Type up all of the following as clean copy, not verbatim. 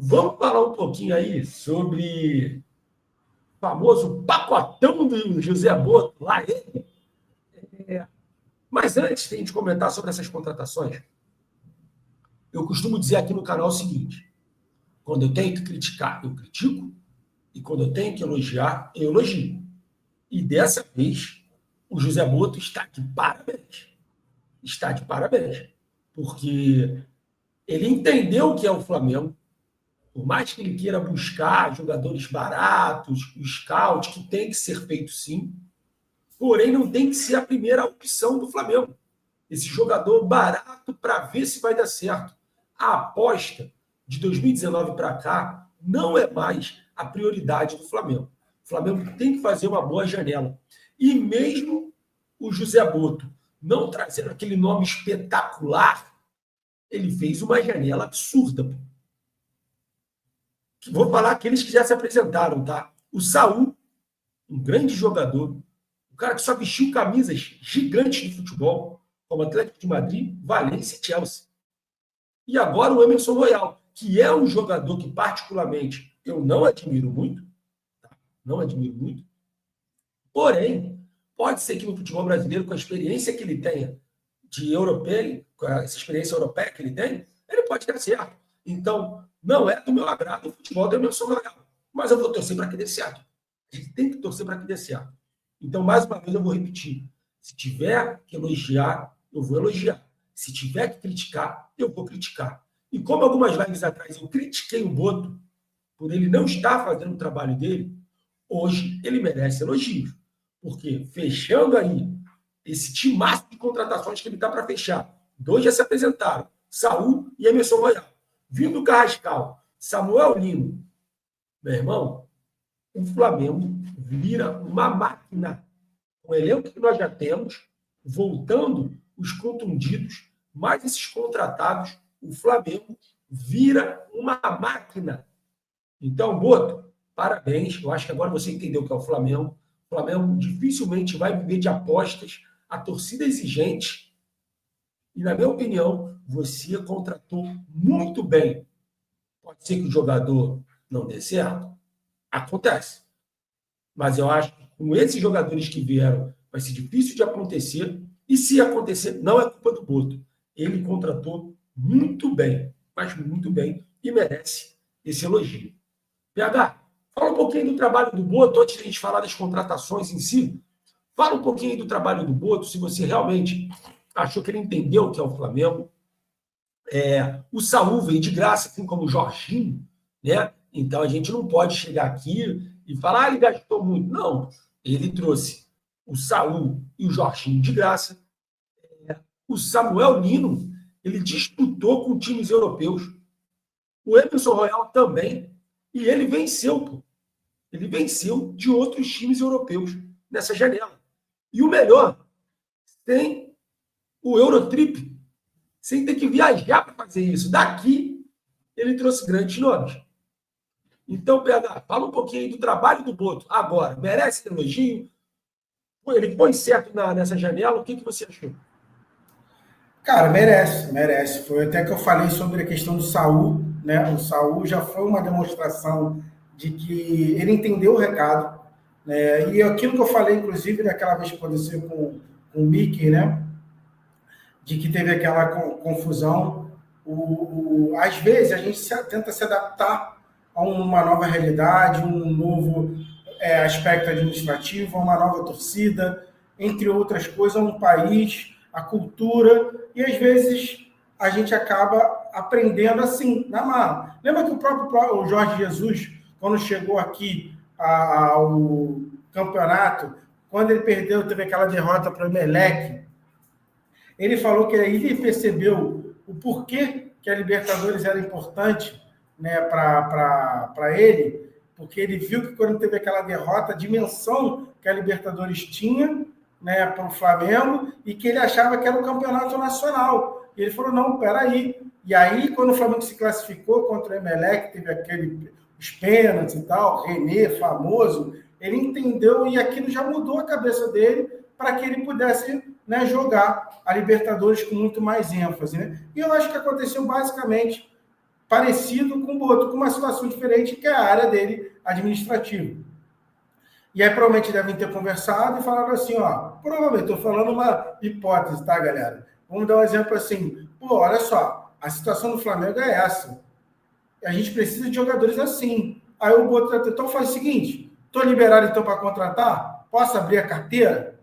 Vamos falar um pouquinho aí sobre o famoso pacotão do José Boto, lá ele. Mas antes de a gente comentar sobre essas contratações, eu costumo dizer aqui no canal o seguinte: quando eu tenho que criticar, eu critico, e quando eu tenho que elogiar, eu elogio. E dessa vez, o José Boto está de parabéns. Está de parabéns. Porque ele entendeu o que é o Flamengo, por mais que ele queira buscar jogadores baratos, o scout, que tem que ser feito sim, porém não tem que ser a primeira opção do Flamengo. Esse jogador barato para ver se vai dar certo. A aposta de 2019 para cá não é mais a prioridade do Flamengo. O Flamengo tem que fazer uma boa janela. E mesmo o José Boto não trazendo aquele nome espetacular, ele fez uma janela absurda. Vou falar aqueles que já se apresentaram, tá? O Saul, um grande jogador, um cara que só vestiu camisas gigantes de futebol, como Atlético de Madrid, Valência e Chelsea. E agora o Emerson Royal, que é um jogador que particularmente eu não admiro muito, tá? Não admiro muito, porém, pode ser que no futebol brasileiro, com a experiência que ele tenha de europeia, com essa experiência europeia que ele tem, ele pode dar certo. Então, não é do meu agrado o futebol do Emerson Royal, mas eu vou torcer para que dê certo. A gente tem que torcer para que dê certo. Então, mais uma vez, eu vou repetir. Se tiver que elogiar, eu vou elogiar. Se tiver que criticar, eu vou criticar. E como algumas lives atrás eu critiquei o Boto por ele não estar fazendo o trabalho dele, hoje ele merece elogios. Porque fechando aí esse timaço de contratações que ele está para fechar, 2 já se apresentaram, Saul e Emerson Royal. Vindo o Carrascal, Samuel Lino, meu irmão, o Flamengo vira uma máquina. Com o elenco que nós já temos, voltando os contundidos, mais esses contratados, o Flamengo vira uma máquina. Então, Boto, parabéns. Eu acho que agora você entendeu o que é o Flamengo. O Flamengo dificilmente vai viver de apostas. A torcida exigente. E, na minha opinião, você contratou muito bem. Pode ser que o jogador não dê certo? Acontece. Mas eu acho que com esses jogadores que vieram, vai ser difícil de acontecer. E se acontecer, não é culpa do Boto. Ele contratou muito bem, mas muito bem, e merece esse elogio. PH, fala um pouquinho do trabalho do Boto, antes de a gente falar das contratações em si. Fala um pouquinho do trabalho do Boto, se você realmente achou que ele entendeu o que é o Flamengo. O Saúl veio de graça, assim como o Jorginho, né? Então a gente não pode chegar aqui e falar, ele gastou muito. Não, ele trouxe o Saúl e o Jorginho de graça. O Samuel Lino, ele disputou com times europeus. O Emerson Royal também. E ele venceu, pô. Ele venceu de outros times europeus nessa janela. E o melhor, tem o Eurotrip, sem ter que viajar para fazer isso. Daqui, ele trouxe grandes nomes. Então, PH, fala um pouquinho aí do trabalho do Boto. Agora, merece elogio? Ele põe certo nessa janela. O que você achou? Cara, merece, merece. Foi até que eu falei sobre a questão do Saúl, né? O Saúl já foi uma demonstração de que ele entendeu o recado, né? E aquilo que eu falei, inclusive, daquela vez que aconteceu com o Mickey, né? De que teve aquela confusão. Às vezes a gente tenta se adaptar a uma nova realidade, um novo aspecto administrativo, a uma nova torcida, entre outras coisas, a um país, a cultura, e às vezes a gente acaba aprendendo assim, na marra. Lembra que o próprio Jorge Jesus, quando chegou aqui ao campeonato, quando ele perdeu, teve aquela derrota para o Emelec, ele falou que aí ele percebeu o porquê que a Libertadores era importante, né, para ele, porque ele viu que quando teve aquela derrota, a dimensão que a Libertadores tinha, né, para o Flamengo, e que ele achava que era o campeonato nacional. E ele falou, não, peraí. E aí, quando o Flamengo se classificou contra o Emelec, teve os pênaltis e tal, René, famoso, ele entendeu e aquilo já mudou a cabeça dele para que ele pudesse, né, jogar a Libertadores com muito mais ênfase. Né? E eu acho que aconteceu basicamente parecido com o Boto, com uma situação diferente, que é a área dele administrativa. E aí provavelmente devem ter conversado e falaram assim, provavelmente, estou falando uma hipótese, tá, galera? Vamos dar um exemplo assim, olha só, a situação do Flamengo é essa. A gente precisa de jogadores assim. Aí o Boto, então faz o seguinte, estou liberado então para contratar? Posso abrir a carteira?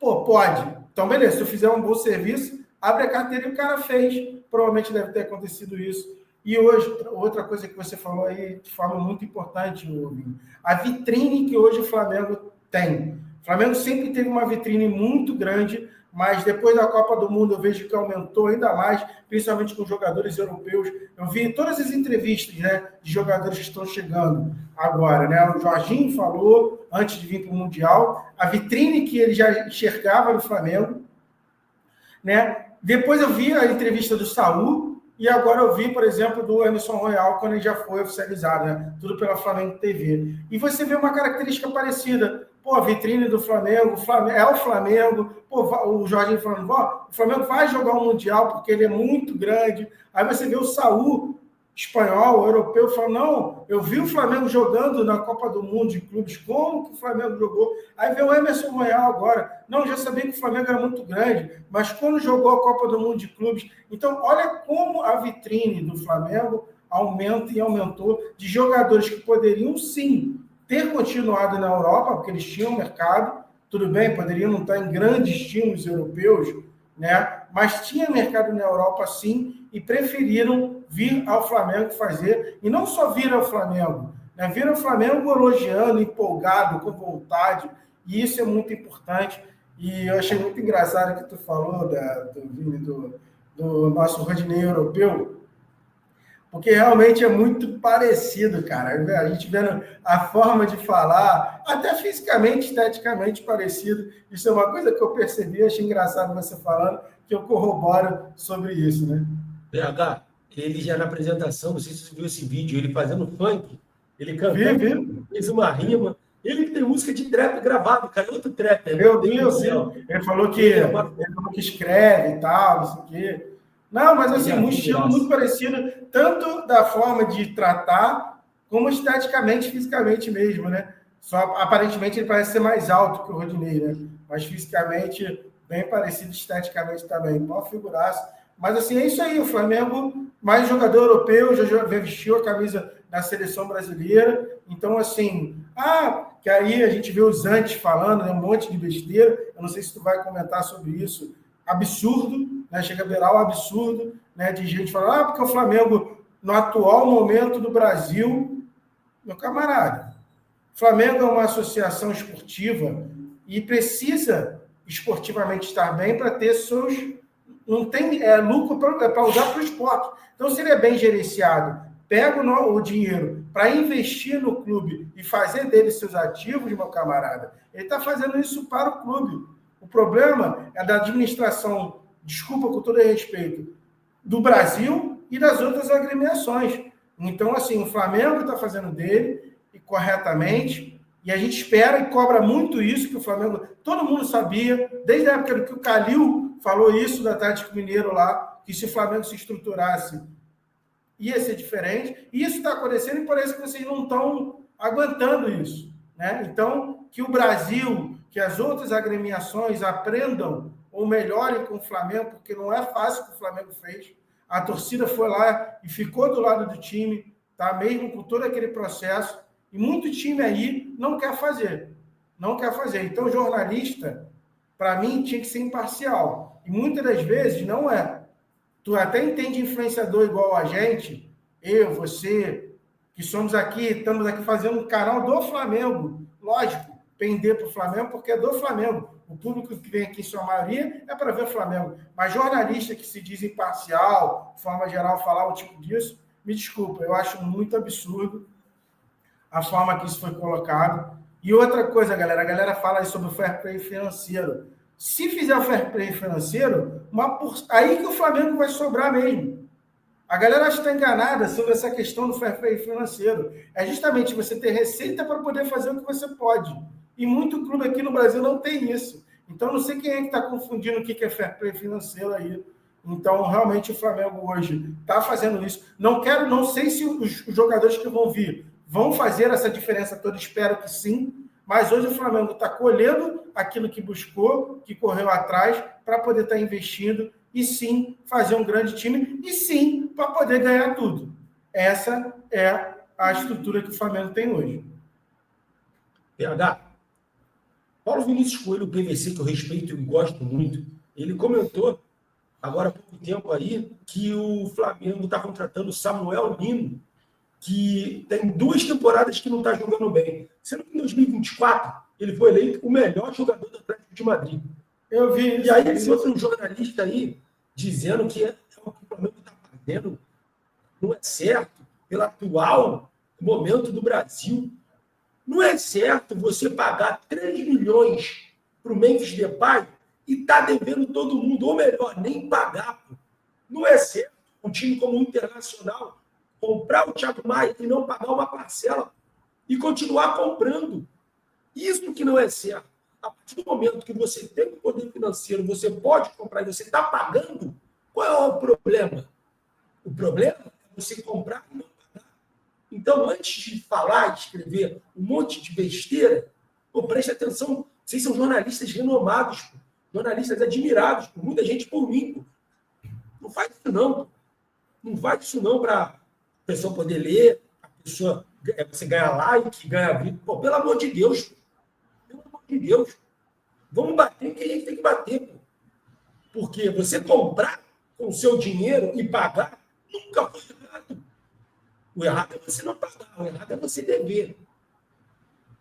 Pode. Então, beleza, se eu fizer um bom serviço, abre a carteira e o cara fez. Provavelmente deve ter acontecido isso. E hoje, outra coisa que você falou aí, de forma muito importante, Rubinho, a vitrine que hoje o Flamengo tem. O Flamengo sempre teve uma vitrine muito grande, mas depois da Copa do Mundo eu vejo que aumentou ainda mais, principalmente com jogadores europeus. Eu vi todas as entrevistas, né, de jogadores que estão chegando agora, né? O Jorginho falou, antes de vir para o Mundial, a vitrine que ele já enxergava no Flamengo, né? Depois eu vi a entrevista do Saúl, e agora eu vi, por exemplo, do Emerson Royal, quando ele já foi oficializado, né? Tudo pela Flamengo TV. E você vê uma característica parecida. A vitrine do Flamengo, é o Flamengo. O Jorginho falando, o Flamengo vai jogar um Mundial porque ele é muito grande. Aí você vê o Saúl, espanhol, europeu, falando, não, eu vi o Flamengo jogando na Copa do Mundo de clubes, como que o Flamengo jogou? Aí vê o Emerson Royal agora, não, já sabia que o Flamengo era muito grande, mas quando jogou a Copa do Mundo de clubes, então olha como a vitrine do Flamengo aumenta e aumentou de jogadores que poderiam sim ter continuado na Europa, porque eles tinham mercado, tudo bem, poderiam não estar em grandes times europeus, né? Mas tinha mercado na Europa sim, e preferiram vir ao Flamengo fazer, e não só vir ao Flamengo, né? Vir ao Flamengo elogiando, empolgado, com vontade, e isso é muito importante. E eu achei muito engraçado que tu falou do nosso Rodinei europeu, porque realmente é muito parecido, cara. A gente vendo a forma de falar, até fisicamente, esteticamente parecido. Isso é uma coisa que eu percebi, achei engraçado você falando, que eu corroboro sobre isso, né? PH, ele já na apresentação, não sei se você viu esse vídeo, ele fazendo funk, ele cantando, fez uma rima. Ele que tem música de trap gravado, cara, outro trap. Meu Deus do céu. Ele falou que escreve e tal, não sei o quê. Não, mas assim, um estilo muito parecido, tanto da forma de tratar, como esteticamente, fisicamente mesmo, né? Só aparentemente ele parece ser mais alto que o Rodinei, né? Mas fisicamente bem parecido, esteticamente também. Mó figuraço. Mas assim, é isso aí, o Flamengo, mais jogador europeu, já vestiu a camisa da seleção brasileira. Então, assim, que aí a gente vê os antes falando, né, um monte de besteira. Eu não sei se tu vai comentar sobre isso. Absurdo, né? Chega a beirar o absurdo, né? De gente falando, porque o Flamengo, no atual momento do Brasil, meu camarada, o Flamengo é uma associação esportiva e precisa esportivamente estar bem para ter seus... Não tem lucro para usar para o esporte. Então, se ele é bem gerenciado, pega o dinheiro para investir no clube e fazer dele seus ativos, meu camarada, ele está fazendo isso para o clube. O problema é da administração, desculpa com todo respeito, do Brasil e das outras agremiações. Então, assim, o Flamengo está fazendo dele e corretamente, e a gente espera e cobra muito isso, que o Flamengo, todo mundo sabia, desde a época que o Calil falou isso do Atlético Mineiro lá, que se o Flamengo se estruturasse, ia ser diferente. E isso está acontecendo e parece que vocês não estão aguentando isso, né? Então, que o Brasil, que as outras agremiações aprendam ou melhorem com o Flamengo, porque não é fácil o que o Flamengo fez. A torcida foi lá e ficou do lado do time, tá? Mesmo com todo aquele processo. E muito time aí não quer fazer. Não quer fazer. Então, o jornalista, para mim, tinha que ser imparcial. E muitas das vezes não é. Tu até entende influenciador igual a gente, eu, você, que estamos aqui fazendo um canal do Flamengo. Lógico, pender para o Flamengo, porque é do Flamengo. O público que vem aqui, em sua maioria, é para ver o Flamengo. Mas jornalista que se diz imparcial, de forma geral, falar um tipo disso, me desculpa, eu acho muito absurdo a forma que isso foi colocado. E outra coisa, galera, a galera fala aí sobre o fair play financeiro. Se fizer o fair play financeiro, aí que o Flamengo vai sobrar mesmo. A galera está enganada sobre essa questão do fair play financeiro. É justamente você ter receita para poder fazer o que você pode. E muito clube aqui no Brasil não tem isso. Então, não sei quem é que está confundindo o que é fair play financeiro aí. Então, realmente, o Flamengo hoje está fazendo isso. Não sei se os jogadores que vão vir vão fazer essa diferença toda, espero que sim, mas hoje o Flamengo está colhendo aquilo que buscou, que correu atrás, para poder estar investindo e sim fazer um grande time e sim para poder ganhar tudo. Essa é a estrutura que o Flamengo tem hoje. PH, Paulo Vinícius Coelho, o PVC, que eu respeito e gosto muito, ele comentou agora há pouco tempo aí que o Flamengo está contratando o Samuel Nino, que tem 2 temporadas que não está jogando bem. Sendo que em 2024 ele foi eleito o melhor jogador do Atlético de Madrid. Eu vi isso. E aí esse outro jornalista aí dizendo que o que o Flamengo está fazendo não é certo pelo atual momento do Brasil. Não é certo você pagar 3 milhões para o Memphis Depay e tá devendo todo mundo, ou melhor, nem pagar. Pô. Não é certo um time como o Internacional comprar o Thiago Maia e não pagar uma parcela e continuar comprando. Isso que não é certo. A partir do momento que você tem o poder financeiro, você pode comprar e você está pagando, qual é o problema? O problema é você comprar e não pagar. Então, antes de falar, de escrever um monte de besteira, preste atenção, vocês são jornalistas renomados, pô. Jornalistas admirados por muita gente, por mim. Pô. Não faz isso não. Pô. Não faz isso não para a pessoa poder ler, a pessoa, você ganha like, ganha vida. Pô, pelo amor de Deus. Pô. Pelo amor de Deus. Vamos bater em quem a gente tem que bater. Pô. Porque você comprar com o seu dinheiro e pagar nunca foi errado. O errado é você não pagar, o errado é você dever.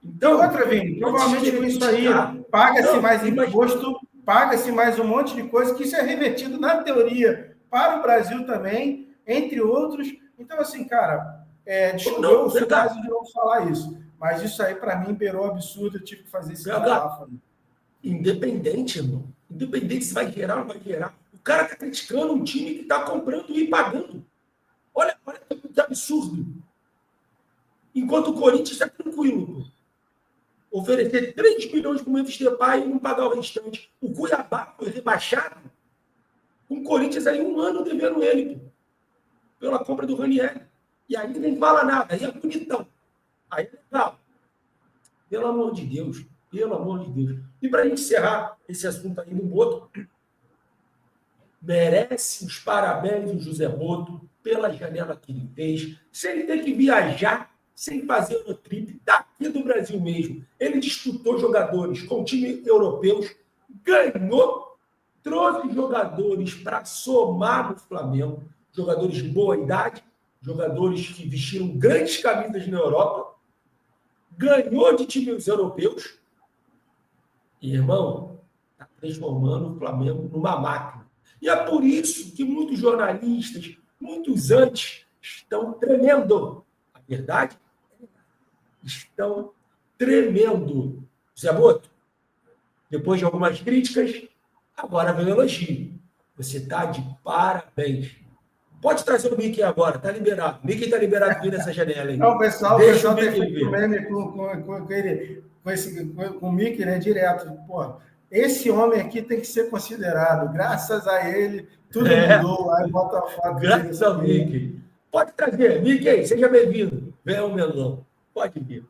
Então, outra, Vini, provavelmente com isso aí, paga-se mais imposto, paga-se mais um monte de coisa, que isso é revertido na teoria para o Brasil também, entre outros. Então, assim, cara, desculpa, eu sou quase de não falar isso, mas isso aí, para mim, beirou absurdo, eu tive que fazer isso. Independente, irmão. Independente se vai gerar ou não vai gerar. O cara está criticando um time que está comprando e pagando. Olha que absurdo. Enquanto o Corinthians está tranquilo, pô. Oferecer 3 milhões para o Memphis Depay e não pagar o restante. O Cuiabá foi rebaixado com o Corinthians aí 1 ano devendo ele, pô, pela compra do Ranieri. E aí nem fala nada, aí é bonitão. Aí é legal. Pelo amor de Deus, pelo amor de Deus. E para a gente encerrar esse assunto aí do Boto, merece os parabéns o José Boto pela janela que ele fez, sem ele ter que viajar, sem fazer o trip daqui do Brasil mesmo. Ele disputou jogadores com times europeus, ganhou, trouxe jogadores para somar no Flamengo, jogadores de boa idade, jogadores que vestiram grandes camisas na Europa, ganhou de times europeus e, irmão, está transformando o Flamengo numa máquina. E é por isso que muitos jornalistas, muitos antes, estão tremendo. A verdade estão tremendo. Zé Boto, depois de algumas críticas, agora vem o elogio. Você está de parabéns. Pode trazer o Mickey agora, está liberado. O Mickey está liberado vir nessa janela. Hein? Não, o pessoal tem feito meme com o Mickey, né, direto. Pô, esse homem aqui tem que ser considerado. Graças a ele, tudo mudou. Aí bota a foto. Graças ao Mickey. Pode trazer. Mickey, seja bem-vindo. Venha ao Melão. Pode vir.